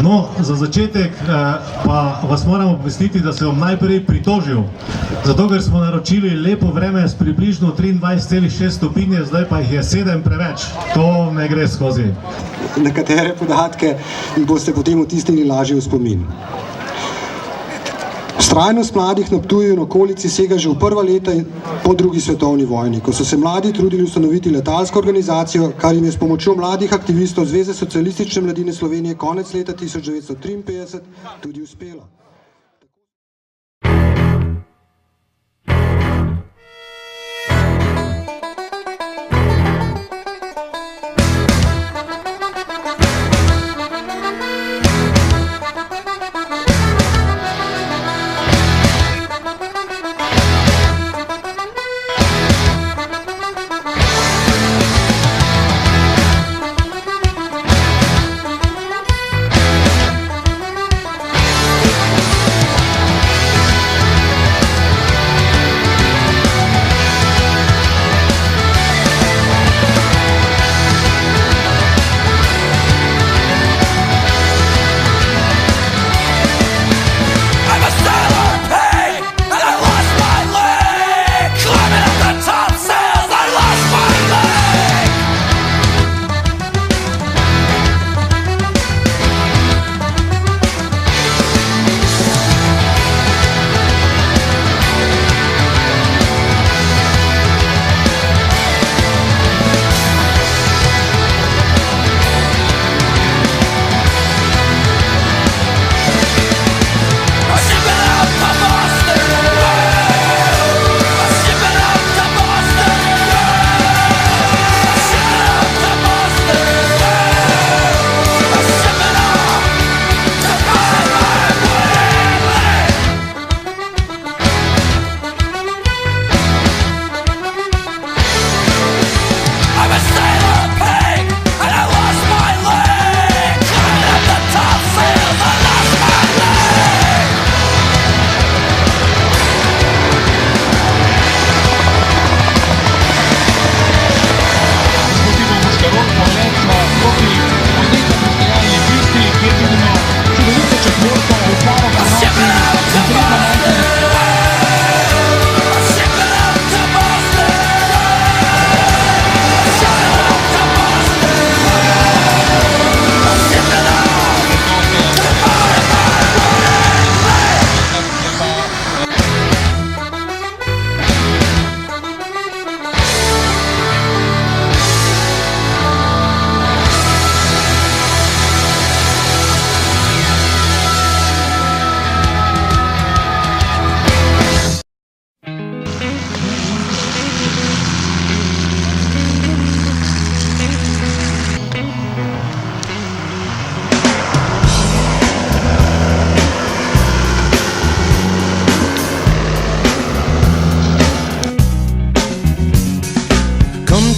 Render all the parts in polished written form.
No, za začetek pa vas moram obvestiti, da se bom najprej pritožil, zato ker smo naročili lepo vreme s približno 23,6 stopinje, zdaj pa jih je 7 preveč. To ne gre skozi. Nekatere podatke boste potem vtisnili lažje v spomin. Vztrajnost mladih na Ptuju in okolici sega že v prva leta po drugi svetovni vojni, ko so se mladi trudili ustanoviti letalsko organizacijo, kar jim je s pomočjo mladih aktivistov Zveze socialistične mladine Slovenije konec leta 1953 tudi uspelo.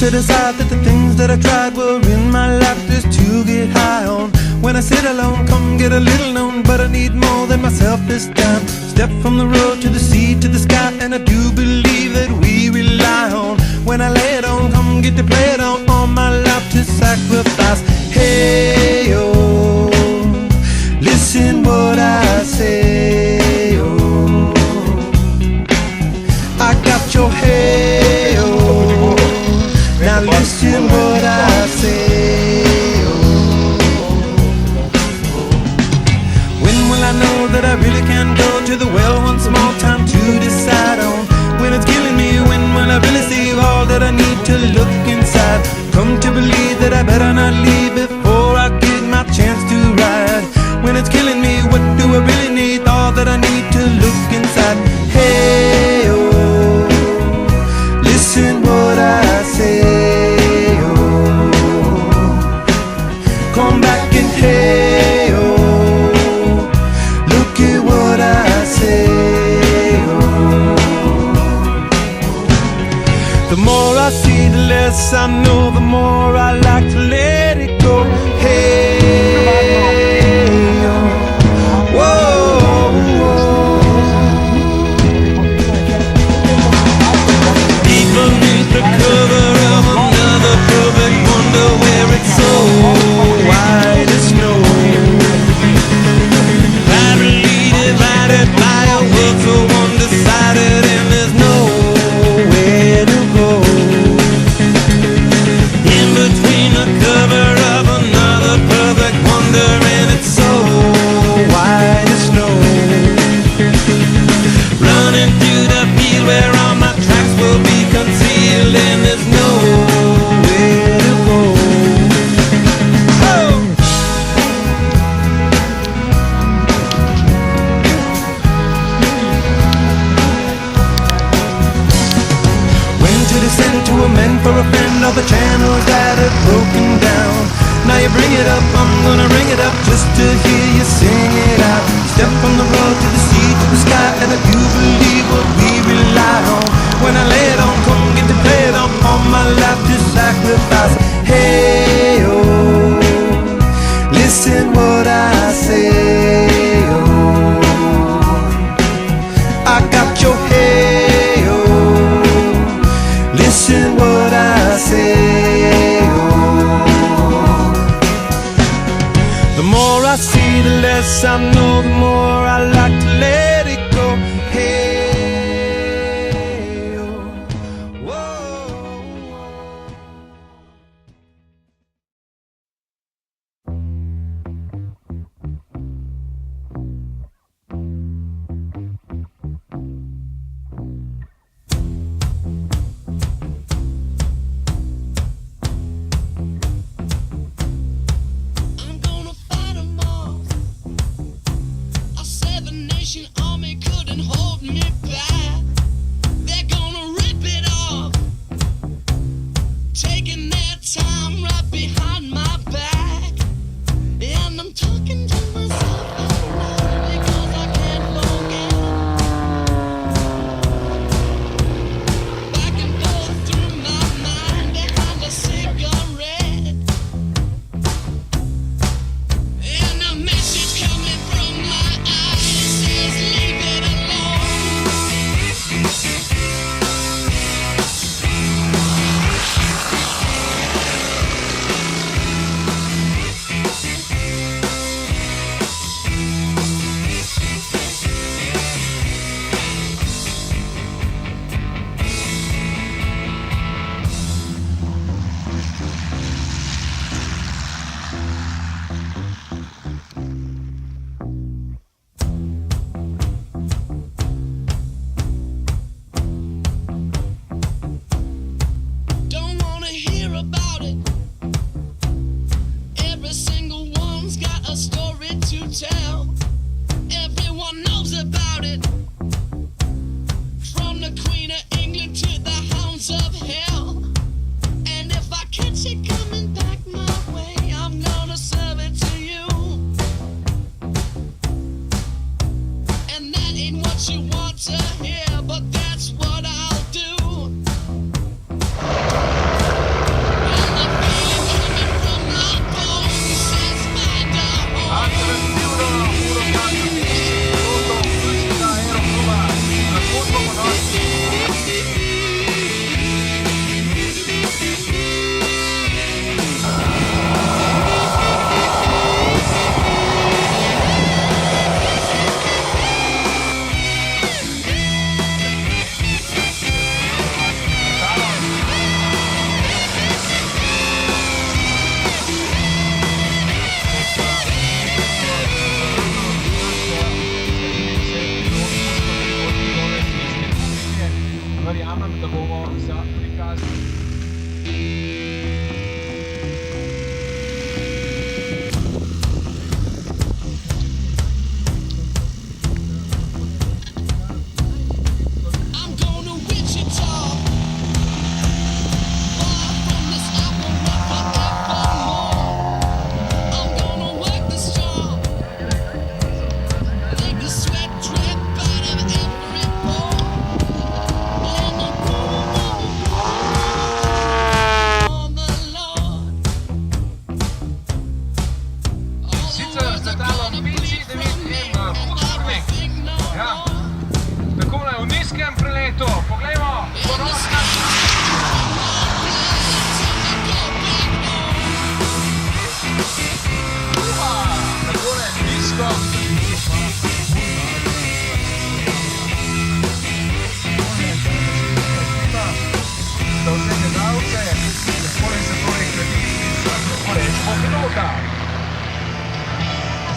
To decide that the things that I tried were in my life just to get high on. When I sit alone, come get a little known, but I need more than myself this time. Step from the road to the sea to the sky, and I do believe that we rely on. When I lay it on, come get to play it on, all my life to sacrifice. Hey, oh, listen what I say, oh, I got your hey, oh, now listen what I say, oh. When will I know that I really can go to the well once more time to decide on? When it's killing me, when will I really see all that I need to look inside? Come to believe that I better not leave before I get my chance to ride. When it's killing me, what do I really need? All that I need to look inside. Hey, oh, listen what I say. Hey, oh, look at what I say, oh. The more I see, the less I know, the more I like to let it go. Hey, oh, whoa, deep beneath the cover of another perfect wonder where it's so white as snow. just to hear you sing it out. Step from the road to the sea to the sky, and I do believe what we rely on. When I lay it on, come get to play it on. All my life to sacrifice. Hey oh, listen what I say. Oh, I got your hey oh, listen what I say. Oh, the more I see, the less I know, the more I like to let it go. Hey oh, whoa. I'm gonna fight 'em all. A seven-nation army couldn't hold me back. They're gonna rip it off, taking their time right behind my back. And I'm talking to myself out loud because I can't forget. Back and forth through my mind behind a cigarette. And a message coming from my eyes says, leave it alone. Don't wanna hear about it. Every single one's got a story to tell. Everyone knows about it. From the Queen of England to the hounds of hell. And if I catch it coming back my way, I'm gonna serve it to you. And that ain't what you want to hear, but that's what I'll do. And the feeling coming from my bones says find a home. Verjamem, da bomo za prikaz. I'm going to Wichita, far from this opera forevermore. I'm gonna work the strong, make the sweat drip out of every pore. And I'm on the Lord. All the Sicer words za are talo gonna pici, bleed da from vidim me, en and hud I kurnik. will think no Ja. more. Takole v nizkem preletu, poglejmo, ponosna. Takole nizko. Da vse gledalce, takole se torej gradi lahko rečemo pilota.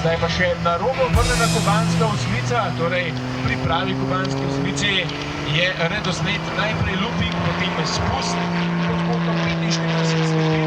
Zdaj pa še na robu vrnjena kubanska osmica, torej pri pravi kubanski osmici je redosled najprej looping, potem spust, pod kotom 45 stopinj.